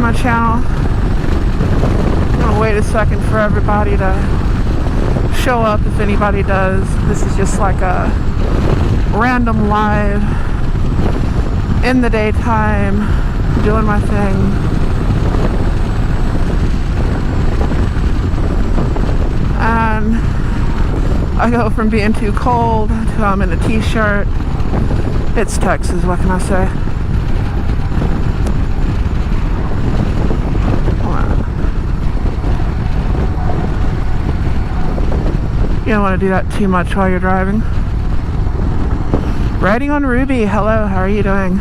my channel. I'm gonna wait a second for everybody to show up, if anybody does. This is just like a random live in the daytime, doing my thing. And I go from being too cold to I'm in a t-shirt. It's Texas, what can I say? You don't want to do that too much while you're driving. Riding on Ruby, hello, how are you doing?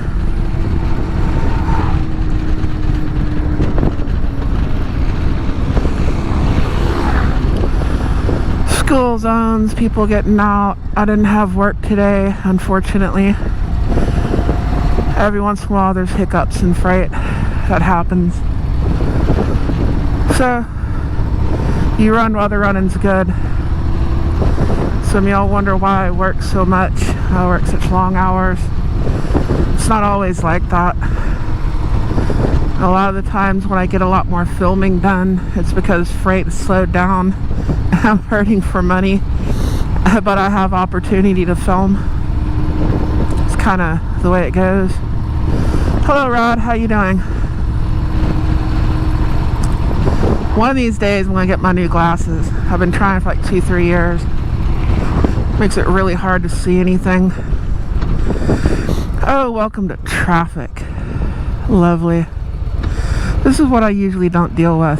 School zones, people getting out. I didn't have work today, unfortunately. Every once in a while there's hiccups in freight. That happens. So, you run while the running's good. Some of y'all wonder why I work so much. I work such long hours. It's not always like that. A lot of the times when I get a lot more filming done, it's because freight is slowed down. I'm hurting for money, but I have opportunity to film. It's kind of the way it goes. Hello, Rod. How you doing? One of these days I'm going to get my new glasses. I've been trying for like 2-3 years. Makes it really hard to see anything. Oh, welcome to traffic. Lovely. This is what I usually don't deal with.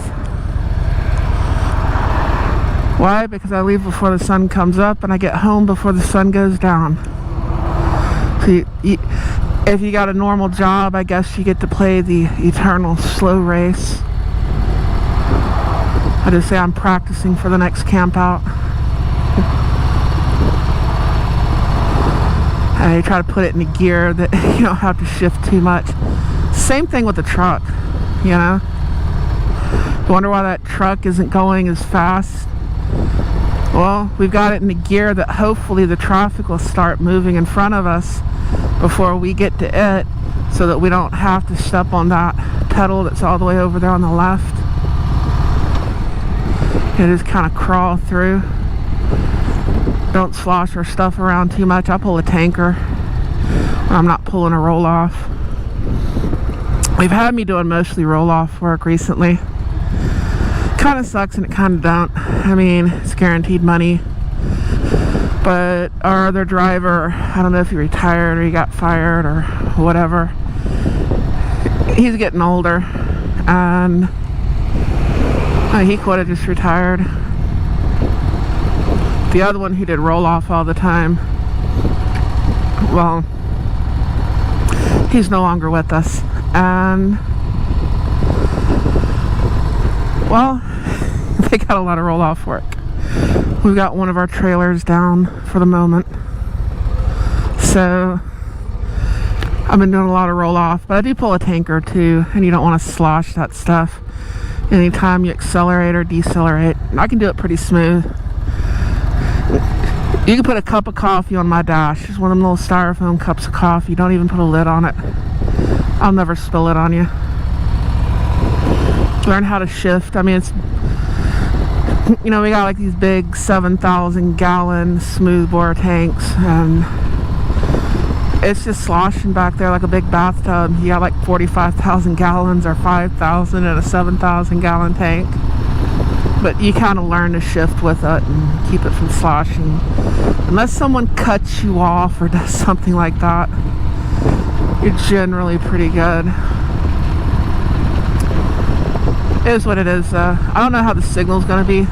Why? Because I leave before the sun comes up and I get home before the sun goes down. So if you got a normal job, I guess you get to play the eternal slow race. I just say I'm practicing for the next camp out. I try to put it in a gear that you don't have to shift too much. Same thing with the truck, you know? You wonder why that truck isn't going as fast? Well, we've got it in a gear that hopefully the traffic will start moving in front of us before we get to it, so that we don't have to step on that pedal that's all the way over there on the left. You just kind of crawl through. Don't slosh our stuff around too much. I pull a tanker when I'm not pulling a roll-off. They've had me doing mostly roll-off work recently. Kind of sucks and it kind of don't. I mean, it's guaranteed money. But our other driver, I don't know if he retired or he got fired or whatever. He's getting older. And he could have just retired. The other one who did roll off all the time, well, he's no longer with us. And well, they got a lot of roll off work. We've got one of our trailers down for the moment. So I've been doing a lot of roll off, but I do pull a tanker too, and you don't want to slosh that stuff anytime you accelerate or decelerate. I can do it pretty smooth. You can put a cup of coffee on my dash. It's one of them little styrofoam cups of coffee. Don't even put a lid on it. I'll never spill it on you. Learn how to shift. I mean, it's, you know, we got like these big 7,000 gallon smoothbore tanks, and it's just sloshing back there like a big bathtub. You got like 45,000 gallons or 5,000 in a 7,000 gallon tank. But you kind of learn to shift with it and keep it from sloshing. Unless someone cuts you off or does something like that, you're generally pretty good. It is what it is. I don't know how the signal's going to be.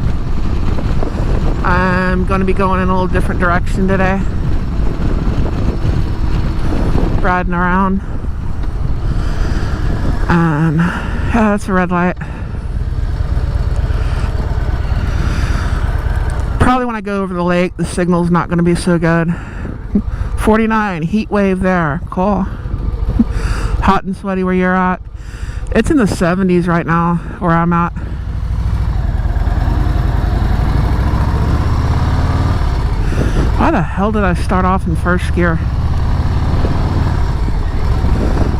I'm going to be going in a little different direction today. Riding around. And yeah, that's a red light. Probably when I go over the lake, the signal's not going to be so good. 49, heat wave there. Cool. Hot and sweaty where you're at. It's in the 70s right now where I'm at. Why the hell did I start off in first gear?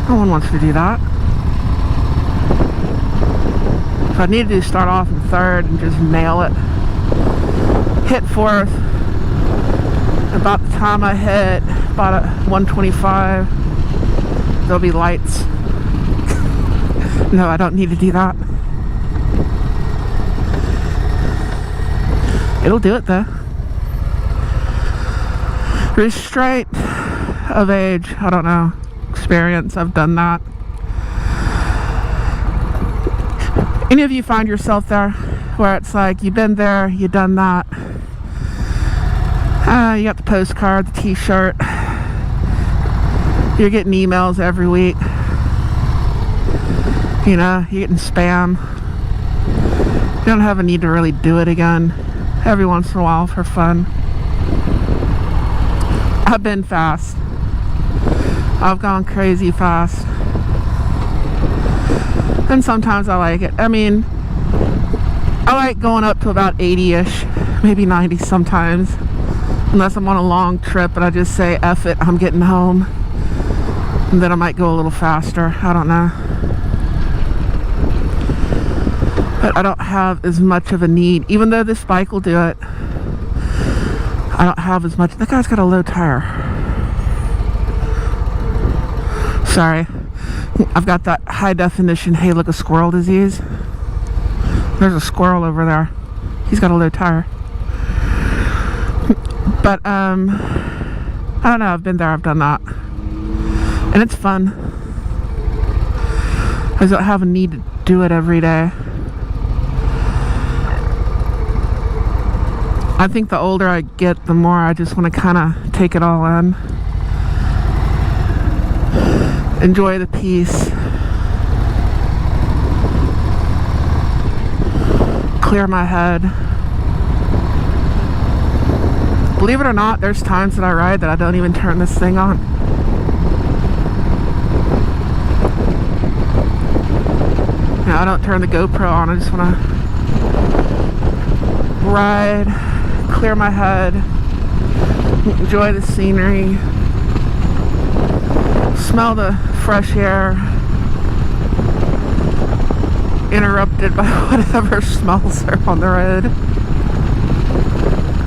No one wants to do that. So I needed to start off in third and just nail it. Hit fourth. About the time I hit about 125, there'll be lights. No, I don't need to do that. It'll do it though. Restraint of age, I don't know. Experience, I've done that. Any of you find yourself there where it's like you've been there, you've done that? You got the postcard, the t-shirt. You're getting emails every week. You know, you're getting spam. You don't have a need to really do it again. Every once in a while for fun. I've been fast. I've gone crazy fast. And sometimes I like it. I mean, I like going up to about 80-ish, maybe 90 sometimes. Unless I'm on a long trip and I just say, F it, I'm getting home. And then I might go a little faster. I don't know. But I don't have as much of a need. Even though this bike will do it, I don't have as much. That guy's got a low tire. Sorry. I've got that high definition, hey look, a squirrel disease. There's a squirrel over there. He's got a low tire. But I don't know, I've been there, I've done that. And it's fun. I don't have a need to do it every day. I think the older I get, the more I just want to kind of take it all in. Enjoy the peace. Clear my head. Believe it or not, there's times that I ride that I don't even turn this thing on. You know, I don't turn the GoPro on. I just want to ride, clear my head, enjoy the scenery, smell the fresh air, interrupted by whatever smells are on the road.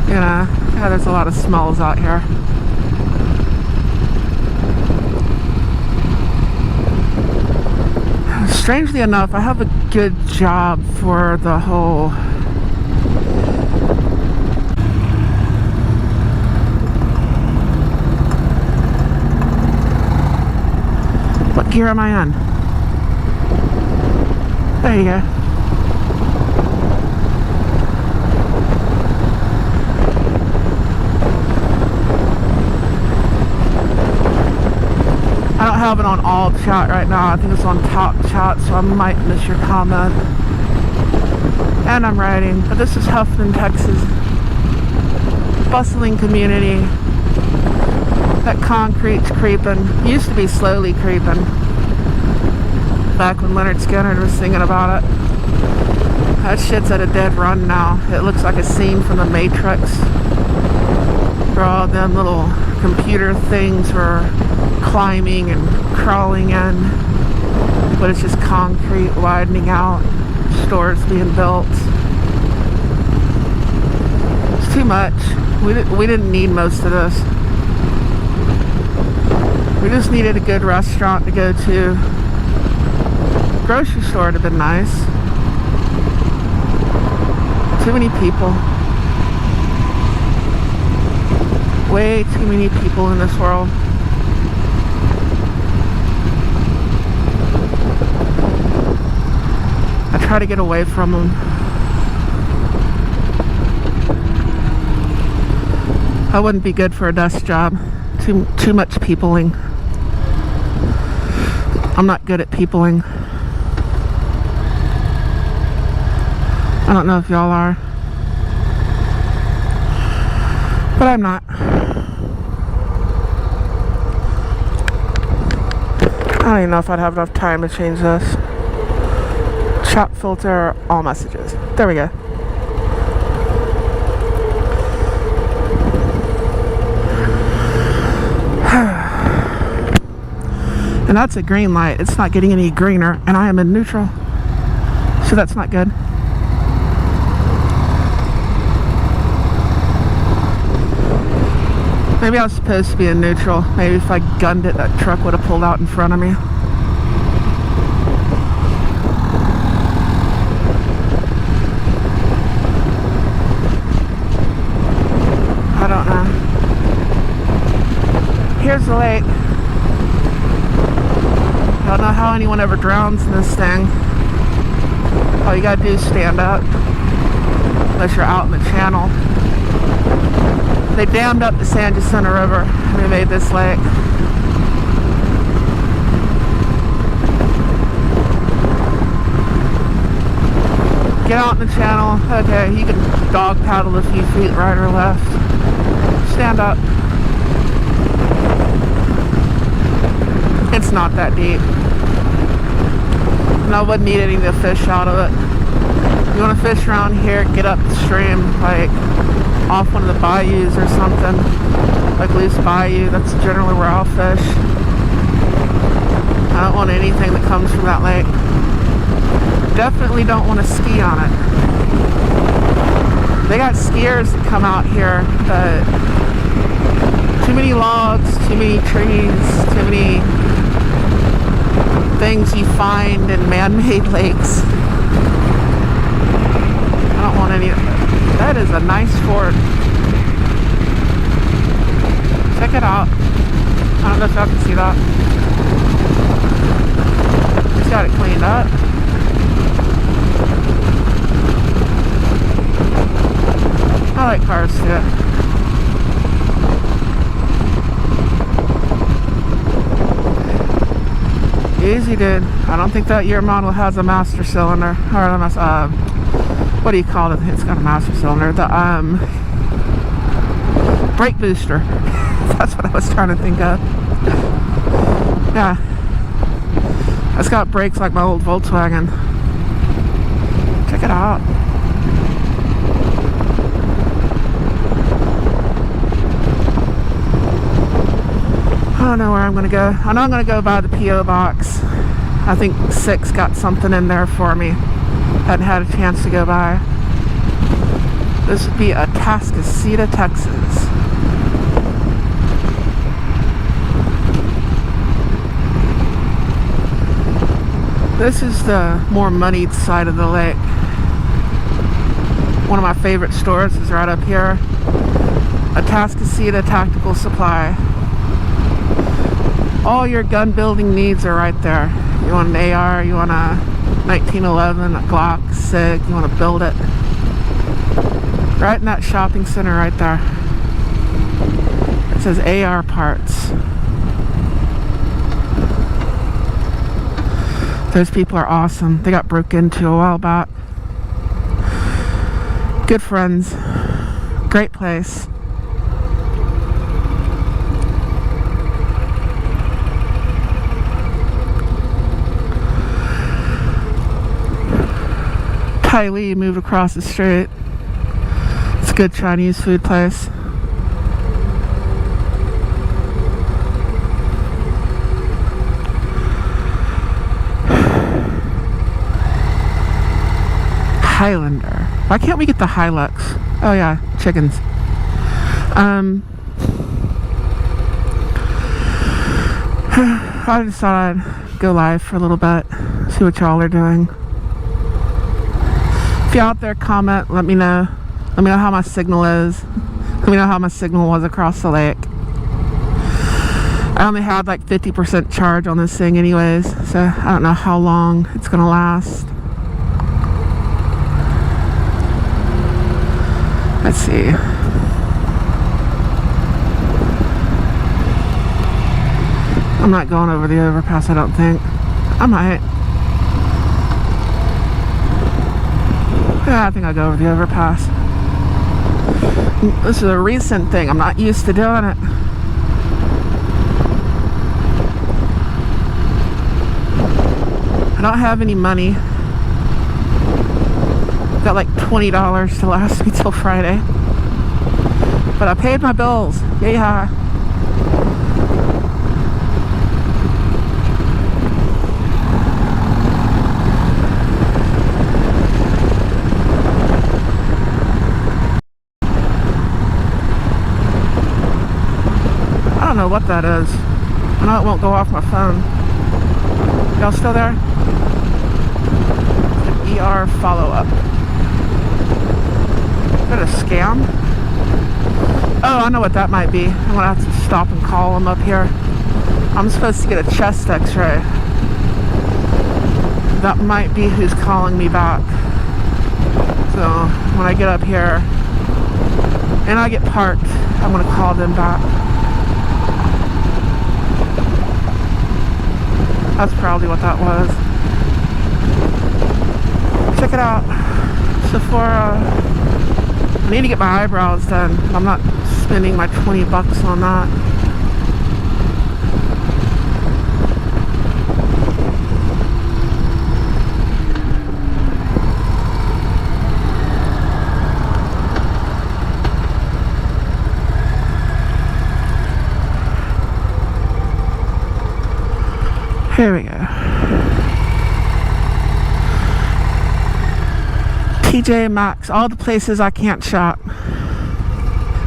You know, yeah, there's a lot of smells out here. Strangely enough, I have a good job for the whole what gear am I on? There you go. I don't have it on all chat right now. I think it's on top chat, so I might miss your comment. And I'm riding, but this is Huffman, Texas. Bustling community. That concrete's creeping. Used to be slowly creeping. Back when Leonard Skinner was singing about it. That shit's at a dead run now. It looks like a scene from The Matrix. Where all them little computer things were climbing and crawling in, but it's just concrete widening out, stores being built. It's too much. We didn't need most of this. We just needed a good restaurant to go to. Grocery store would have been nice. Too many people. Way too many people in this world. I try to get away from them. I wouldn't be good for a desk job. Too much peopling. I'm not good at peopling. I don't know if y'all are, but I'm not. I don't even know if I'd have enough time to change this. Chat filter, all messages. There we go. And that's a green light. It's not getting any greener, and I am in neutral. So that's not good. Maybe I was supposed to be in neutral. Maybe if I gunned it, that truck would have pulled out in front of me. I don't know. Here's the lake. I don't know how anyone ever drowns in this thing. All you gotta do is stand up. Unless you're out in the channel. They dammed up the San Jacinto River and they made this lake. Get out in the channel. Okay, you can dog paddle a few feet right or left. Stand up. It's not that deep. And I wouldn't eat any of the fish out of it. You want to fish around here, get up the stream, like off one of the bayous or something, like Loose Bayou. That's generally where I'll fish. I don't want anything that comes from that lake. Definitely don't want to ski on it. They got skiers that come out here, but too many logs, too many trees, too many things you find in man-made lakes. I don't want any of that. That is a nice fort. Check it out. I don't know if y'all can see that. He's got it cleaned up. I like cars too. Easy, dude. I don't think that year model has a master cylinder. Or what do you call it? It's got a master cylinder. The brake booster. That's what I was trying to think of. Yeah. It's got brakes like my old Volkswagen. Check it out. I don't know where I'm going to go. I know I'm going to go by the P.O. box. I think 6 got something in there for me. Hadn't had a chance to go by. This would be Atascocita, Texas. This is the more moneyed side of the lake. One of my favorite stores is right up here. Atascocita Tactical Supply. All your gun building needs are right there. You want an AR, you want a 1911, a Glock, SIG, you want to build it. Right in that shopping center right there. It says AR parts. Those people are awesome. They got broke into a while back. Good friends. Great place. Tai Lee moved across the street. It's a good Chinese food place. Highlander. Why can't we get the Hilux? Oh yeah, chickens. I just thought I'd go live for a little bit, see what y'all are doing. If you're out there, comment, let me know. Let me know how my signal is. Let me know how my signal was across the lake. I only had like 50% charge on this thing anyways, so I don't know how long it's gonna last. Let's see. I'm not going over the overpass, I don't think. I might. Yeah, I think I'll go over the overpass. This is a recent thing. I'm not used to doing it. I don't have any money. Got like $20 to last me till Friday. But I paid my bills. Yeah. what that is. I know it won't go off my phone. Y'all still there? An ER follow-up. Is that a scam? Oh, I know what that might be. I'm gonna have to stop and call them up here. I'm supposed to get a chest x-ray. That might be who's calling me back. So when I get up here and I get parked, I'm gonna call them back. That's probably what that was. Check it out. Sephora. I need to get my eyebrows done. I'm not spending my 20 bucks on that. Here we go. TJ Maxx, all the places I can't shop.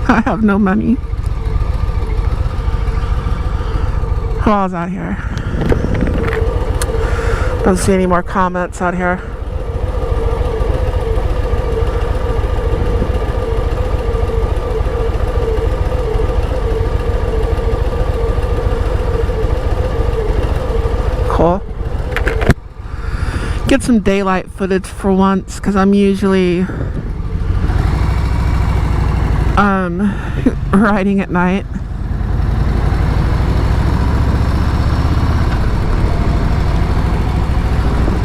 I have no money. Who else out here? Don't see any more comments out here. Cool. Get some daylight footage for once, because I'm usually riding at night.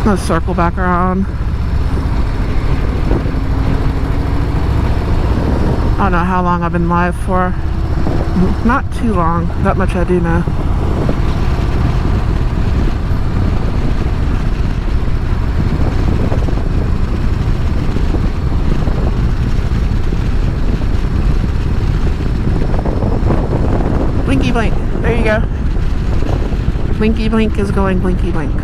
Let's circle back around. I don't know how long I've been live for. Not too long, that much I do know. Blinky blink. There you go. Blinky blink is going blinky blink.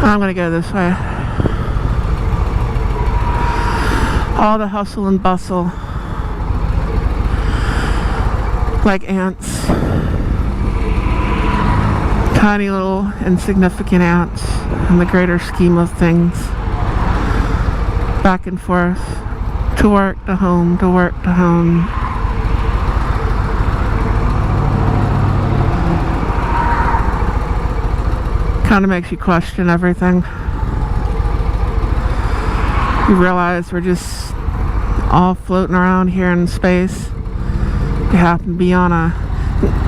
I'm gonna go this way. All the hustle and bustle. Like ants. Tiny little insignificant ants in the greater scheme of things. Back and forth. To work, to home, to work, to home. Kind of makes you question everything. You realize we're just all floating around here in space. We happen to be on a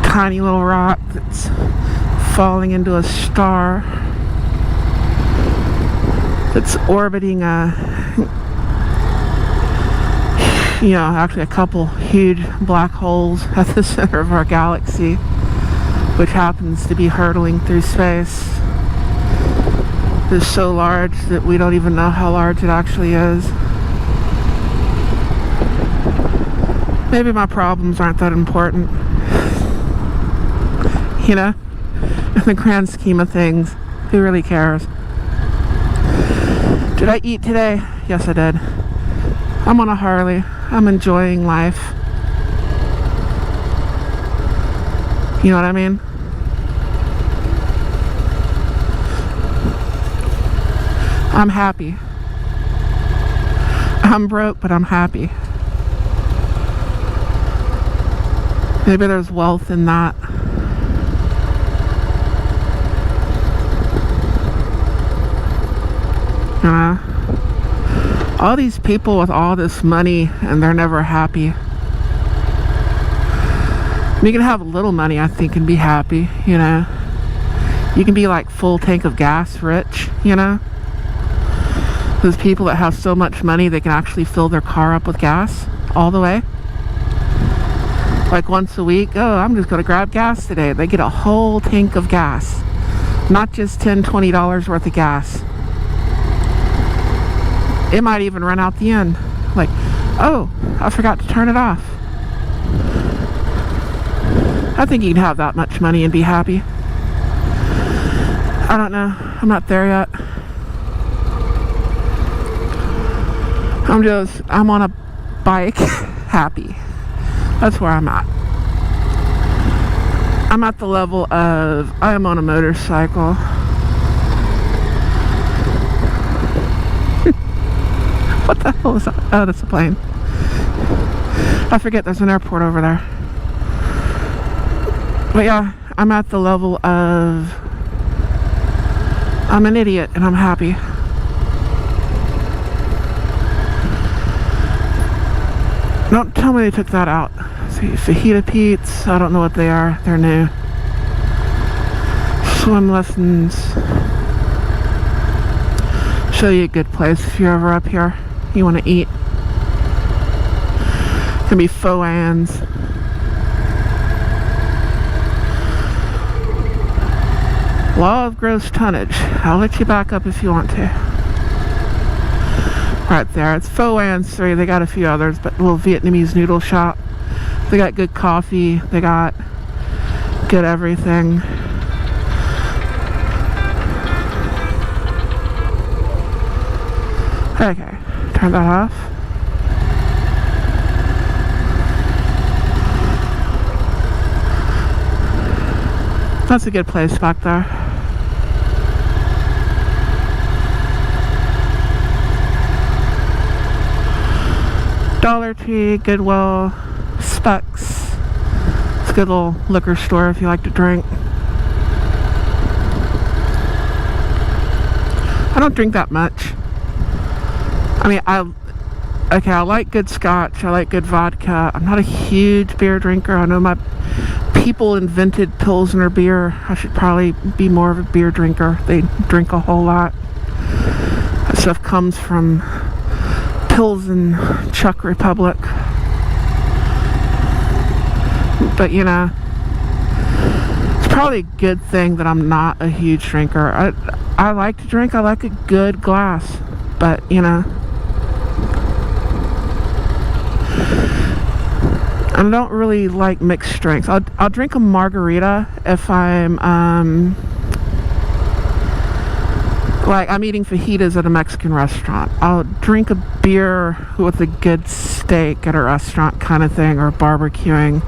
tiny little rock that's falling into a star that's orbiting actually a couple huge black holes at the center of our galaxy, which happens to be hurtling through space. It's so large that we don't even know how large it actually is. Maybe my problems aren't that important. You know? In the grand scheme of things, who really cares? Did I eat today? Yes, I did. I'm on a Harley. I'm enjoying life. You know what I mean? I'm happy. I'm broke, but I'm happy. Maybe there's wealth in that. All these people with all this money and they're never happy. You can have a little money, I think, and be happy, you know. You can be like full tank of gas rich, you know. Those people that have so much money they can actually fill their car up with gas all the way. Like once a week, oh, I'm just going to grab gas today. They get a whole tank of gas. Not just $10, $20 worth of gas. It might even run out the end. Like, oh, I forgot to turn it off. I think you can have that much money and be happy. I don't know. I'm not there yet. I'm on a bike, happy. That's where I'm at. I'm at the level of I am on a motorcycle. What the hell is that? Oh, that's a plane. I forget there's an airport over there. But yeah, I'm at the level of I'm an idiot and I'm happy. Don't tell me they took that out. See, fajita Pete's, I don't know what they are. They're new. Swim lessons. Show you a good place if you're ever up here. You want to eat. It can be Fo-Ann's. Law of gross tonnage. I'll let you back up if you want to. Right there. It's Fo-Ann's 3. They got a few others, but a little Vietnamese noodle shop. They got good coffee. They got good everything. Okay. Turn that off. That's a good place back there. Dollar Tree, Goodwill, Specs. It's a good little liquor store if you like to drink. I don't drink that much. I mean, I like good scotch. I like good vodka. I'm not a huge beer drinker. I know my people invented Pilsner beer. I should probably be more of a beer drinker. They drink a whole lot. That stuff comes from Pilsen, Czech Republic. But you know, it's probably a good thing that I'm not a huge drinker. I like to drink. I like a good glass. But you know, I don't really like mixed drinks. I'll drink a margarita if I'm like I'm eating fajitas at a Mexican restaurant. I'll drink a beer with a good steak at a restaurant kind of thing, or barbecuing.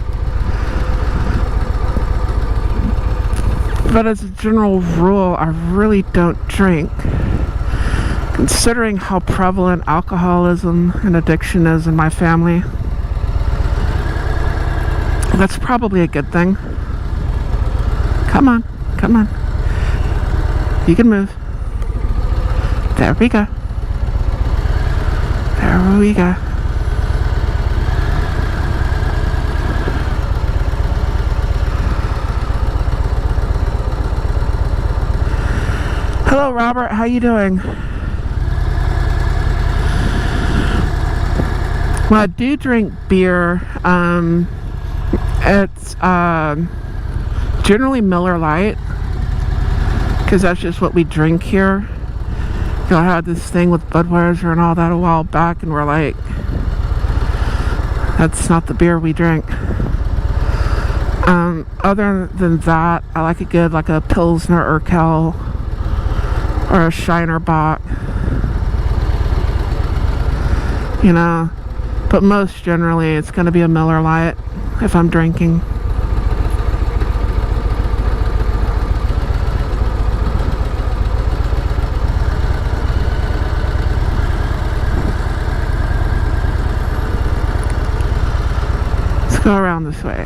But as a general rule, I really don't drink. Considering how prevalent alcoholism and addiction is in my family, that's probably a good thing. Come on, come on. You can move. There we go. There we go. Hello, Robert. How you doing? Well, I do drink beer. It's generally Miller Lite, because that's just what we drink here. You know, I had this thing with Budweiser and all that a while back, and we're like, that's not the beer we drink. Other than that, I like a good, like a Pilsner Urquell or a Shiner Bock. You know, but most generally it's going to be a Miller Lite if I'm drinking. Let's go around this way.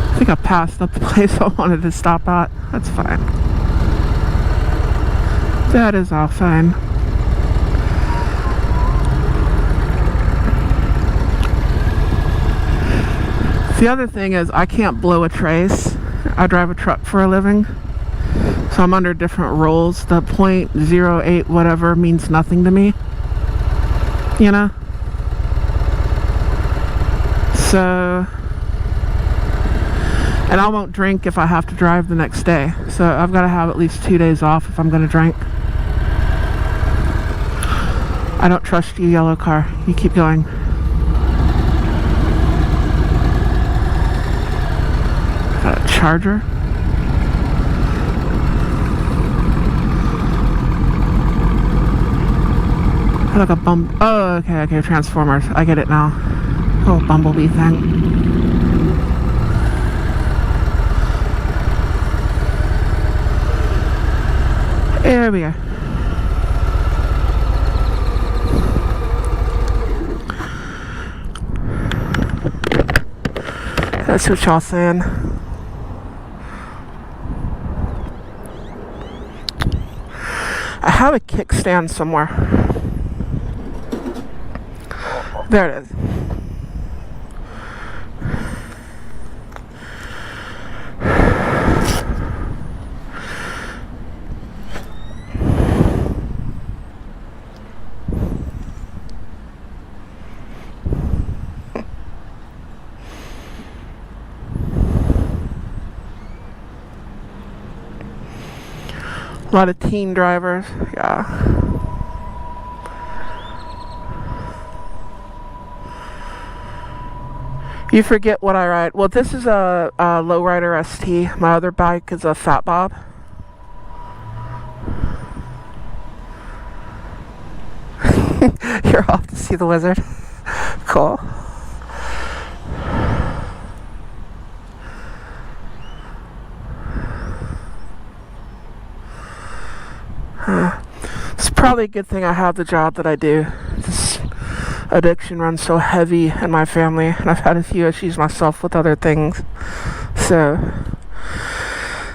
I think I passed up the place I wanted to stop at. That's fine. That is all fine. The other thing is I can't blow a trace. I drive a truck for a living, so I'm under different rules. The .08 whatever means nothing to me, you know? So, and I won't drink if I have to drive the next day. So I've got to have at least 2 days off if I'm going to drink. I don't trust you, yellow car. You keep going. Got a Charger. Like a bum. Oh, okay, Transformers. I get it now. Little bumblebee thing. There we go. That's what y'all saying. I have a kickstand somewhere. There it is. A lot of teen drivers, yeah. You forget what I ride. Well, this is a Lowrider ST. My other bike is a Fat Bob. You're off to see the wizard. Cool. It's probably a good thing I have the job that I do. This addiction runs so heavy in my family, and I've had a few issues myself with other things. So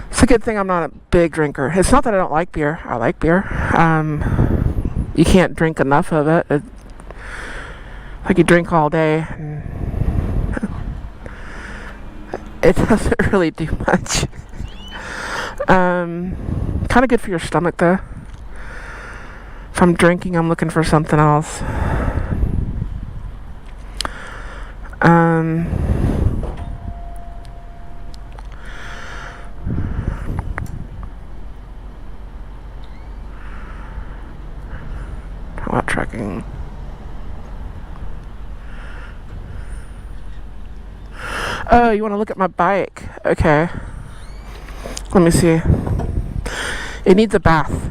it's a good thing I'm not a big drinker. It's not that I don't like beer. I like beer. You can't drink enough of it. Like you drink all day, and it doesn't really do much. Kind of good for your stomach though. If I'm drinking, I'm looking for something else. How about tracking? Oh, you want to look at my bike? Okay. Let me see. It needs a bath.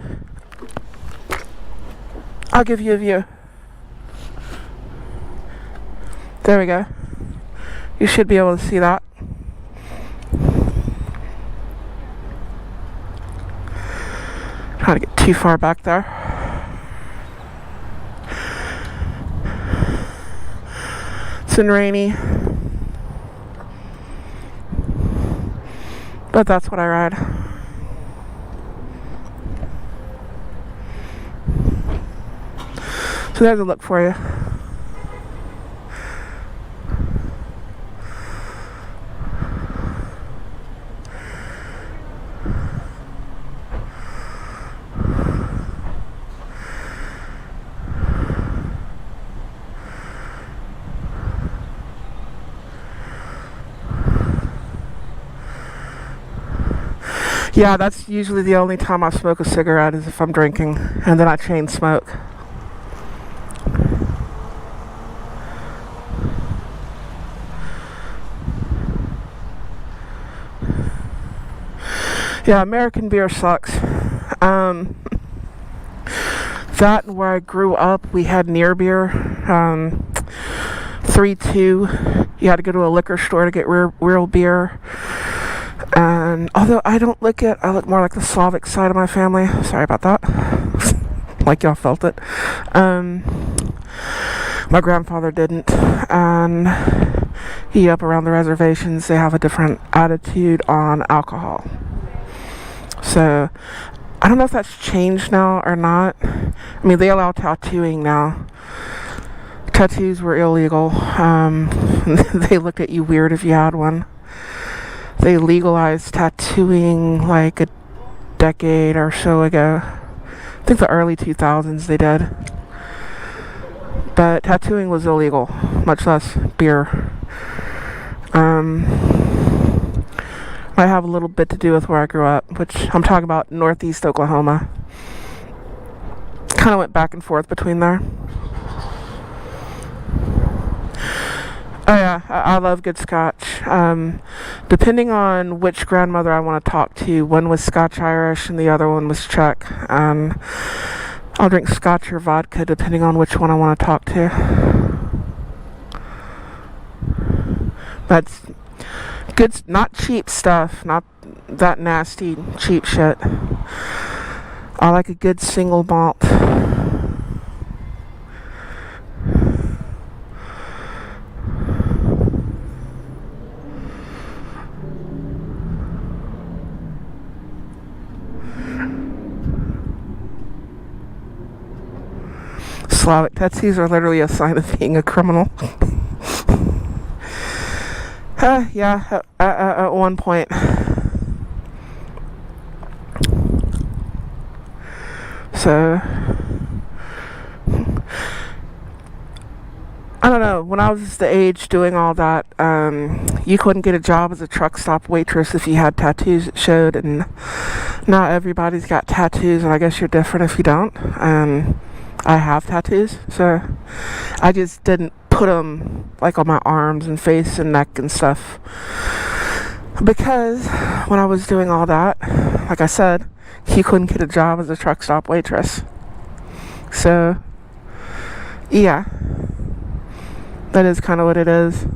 I'll give you a view. There we go. You should be able to see that. Trying to get too far back there. It's been rainy. But that's what I ride. So there's a look for you. Yeah, that's usually the only time I smoke a cigarette is if I'm drinking, and then I chain smoke. Yeah, American beer sucks. That and where I grew up, we had near beer. 3-2. You had to go to a liquor store to get real beer. And although I look more like the Slavic side of my family. Sorry about that. Like y'all felt it. My grandfather didn't. And he up around the reservations, they have a different attitude on alcohol. So I don't know if that's changed now or not. I mean, they allow tattooing now. Tattoos were illegal. They looked at you weird if you had one. They legalized tattooing like a decade or so ago. I think the early 2000s they did. But tattooing was illegal, much less beer. Might have a little bit to do with where I grew up, which I'm talking about northeast Oklahoma. Kind of went back and forth between there. Oh yeah, I love good scotch. Depending on which grandmother I want to talk to, one was Scotch Irish and the other one was Czech. I'll drink scotch or vodka depending on which one I want to talk to. That's good, not cheap stuff, not that nasty cheap shit. I like a good single malt. Slavic tattoos are literally a sign of being a criminal. Yeah, at one point. So, I don't know, when I was the age doing all that, you couldn't get a job as a truck stop waitress if you had tattoos that showed, and not everybody's got tattoos, and I guess you're different if you don't. I have tattoos, so I just didn't put them like on my arms and face and neck and stuff, because when I was doing all that, like I said, you couldn't get a job as a truck stop waitress. So yeah, that is kind of what it is.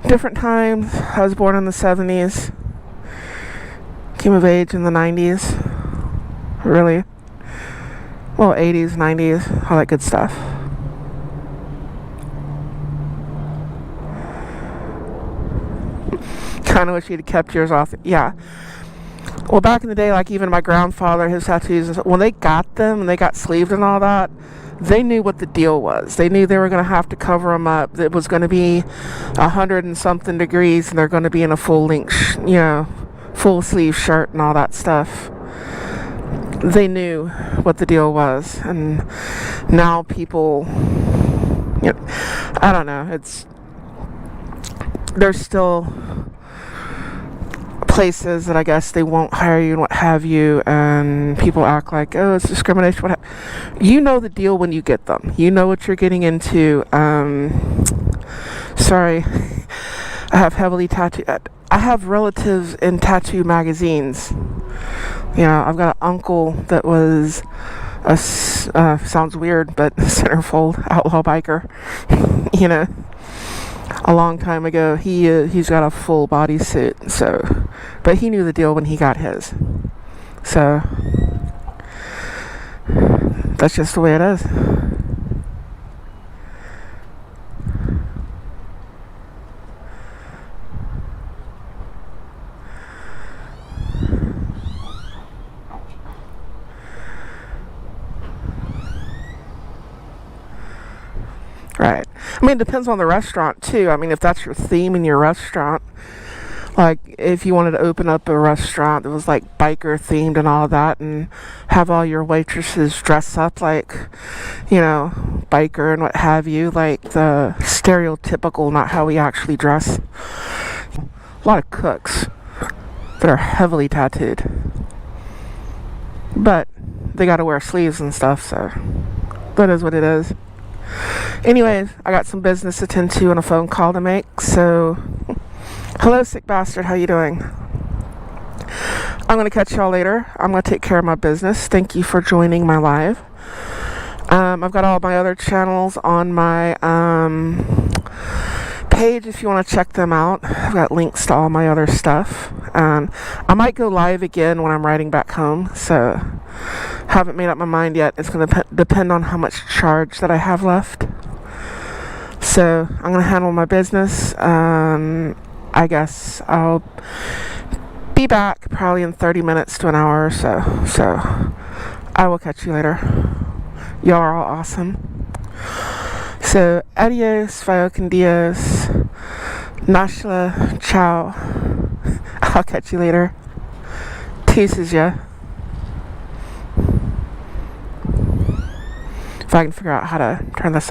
Different times. I was born in the 70s, came of age in the 90s, really, well, 80s, 90s, all that good stuff. Kind of wish you'd kept yours off. Yeah. Well, back in the day, like even my grandfather, his tattoos, when they got them and they got sleeved and all that, they knew what the deal was. They knew they were going to have to cover them up. It was going to be 100 and something degrees, and they're going to be in a full length, full sleeve shirt and all that stuff. They knew what the deal was, and now people, I don't know. There's still places that I guess they won't hire you and what have you, and people act like, oh, it's discrimination. You know the deal when you get them. You know what you're getting into. Sorry, I have heavily tattooed. I have relatives in tattoo magazines. I've got an uncle that was sounds weird, but centerfold outlaw biker. A long time ago. He's got a full body suit, but he knew the deal when he got his. So that's just the way it is. Right. I mean, it depends on the restaurant, too. I mean, if that's your theme in your restaurant, like, if you wanted to open up a restaurant that was, like, biker-themed and all that, and have all your waitresses dress up like, biker and what have you, like the stereotypical, not how we actually dress. A lot of cooks that are heavily tattooed. But they gotta wear sleeves and stuff, so that is what it is. Anyways, I got some business to tend to and a phone call to make, so hello, sick bastard, how you doing? I'm gonna catch y'all later. I'm gonna take care of my business. Thank you for joining my live. I've got all my other channels on my page if you want to check them out. I've got links to all my other stuff. I might go live again when I'm riding back home, so haven't made up my mind yet. It's going to depend on how much charge that I have left. So I'm going to handle my business. I guess I'll be back probably in 30 minutes to an hour or so. So I will catch you later. Y'all are all awesome. So adios, vaya con Dios, nashla, ciao. I'll catch you later. Teases ya. If I can figure out how to turn this